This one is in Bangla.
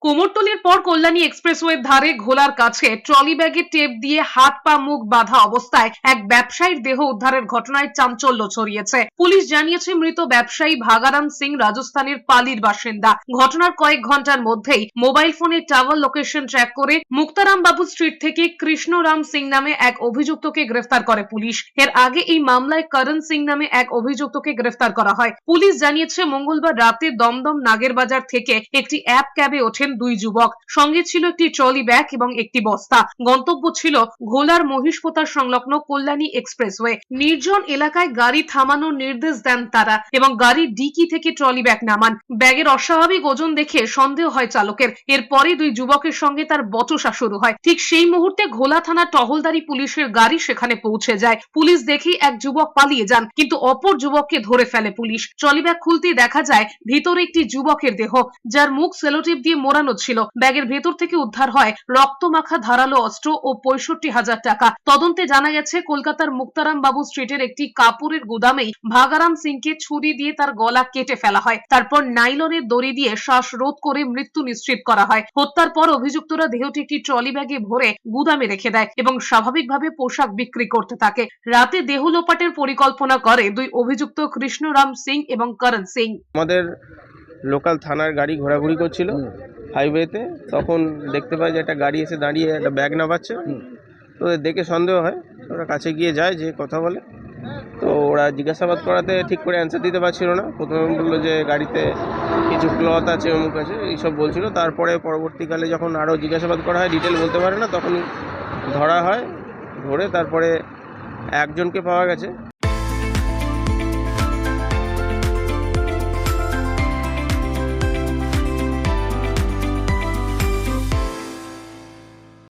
কুমোরটুলির পর কল্যাণী এক্সপ্রেসওয়ের ধারে ঘোলার কাছে ট্রলি ব্যাগে টেপ দিয়ে হাত পা মুখ বাঁধা অবস্থায় এক ব্যবসায়ীর দেহ উদ্ধারের ঘটনায় চাঞ্চল্য ছড়িয়েছে। পুলিশ জানিয়েছে মৃত ব্যবসায়ী ভাগারাম সিং রাজস্থানের পালির বাসিন্দা। ঘটনার কয়েক ঘন্টার মধ্যেই মোবাইল ফোনে টাওয়ার লোকেশন ট্র্যাক করে মুক্তারাম বাবু স্ট্রিট থেকে কৃষ্ণরাম সিং নামে এক অভিযুক্তকে গ্রেফতার করে পুলিশ। এর আগে এই মামলায় করণ সিং নামে এক অভিযুক্তকে গ্রেফতার করা হয়। পুলিশ জানিয়েছে মঙ্গলবার রাতে দমদম নাগেরবাজার থেকে একটি অ্যাপ ক্যাবে ওঠেন দুই যুবক। সঙ্গে ছিল একটি ট্রলি ব্যাগ এবং একটি বস্তা। গন্তব্য ছিল ঘোলার মহিষপোতা সংলগ্ন কল্যাণী এক্সপ্রেসওয়ে। নির্জন এলাকায় গাড়ি থামানোর নির্দেশ দেন তারা এবং গাড়ির ডিকি থেকে ট্রলি ব্যাগ নামান। ব্যাগের অস্বাভাবিক ওজন দেখে সন্দেহ হয় চালকের। এরপরে দুই যুবকের সঙ্গে তার বচসা শুরু হয়। ঠিক সেই মুহূর্তে ঘোলা থানা টহলদারি পুলিশের গাড়ি সেখানে পৌঁছে যায়। পুলিশ দেখেই এক যুবক পালিয়ে যান, কিন্তু অপর যুবককে ধরে ফেলে পুলিশ। ট্রলি ব্যাগ খুলতেই দেখা যায় ভিতরে একটি যুবকের দেহ, যার মুখ সেলোটেপ দিয়ে মোড়ানো ছিল। ব্যাগের ভেতর থেকে উদ্ধার হয় রক্তমাখা ধারালো অস্ত্র ও 65,000 টাকা। তদন্তে জানা গেছে কলকাতার মুক্তারাম বাবু স্ট্রিটের একটি কাপড়ের গুদামেই ভাগারাম সিংকে ছুরি দিয়ে তার গলা কেটে ফেলা হয়। তারপর নাইলনের দড়ি দিয়ে শ্বাসরোধ করে মৃত্যু নিশ্চিত করা হয়। হত্যার পর অভিযুক্তরা দেহটি একটি ট্রলি ব্যাগে ভরে গুদামে রেখে দেয় এবং স্বাভাবিকভাবে পোশাক বিক্রি করতে থাকে। রাতে দেহ লোপাটের পরিকল্পনা করে দুই অভিযুক্ত কৃষ্ণরাম সিং এবং করণ সিং। আমাদের লোকাল থানার গাড়ি ঘোরাঘুরি করছিল হাইওয়েতে, তখন দেখতে পাই যে একটা গাড়ি এসে দাঁড়িয়ে একটা ব্যাগ নামাচ্ছে। তো ওদের দেখে সন্দেহ হয়, ওরা কাছে গিয়ে যায়, যে কথা বলে। তো ওরা জিজ্ঞাসাবাদ করাতে ঠিক করে অ্যান্সার দিতে পারছিল না। প্রথমে বললো যে গাড়িতে কিছু ক্লথ আছে, অমুক আছে, এইসব বলছিল। তারপরে পরবর্তীকালে যখন আরও জিজ্ঞাসাবাদ করা হয়, ডিটেল বলতে পারে না, তখনই ধরা হয়। ধরে তারপরে একজনকে পাওয়া গেছে।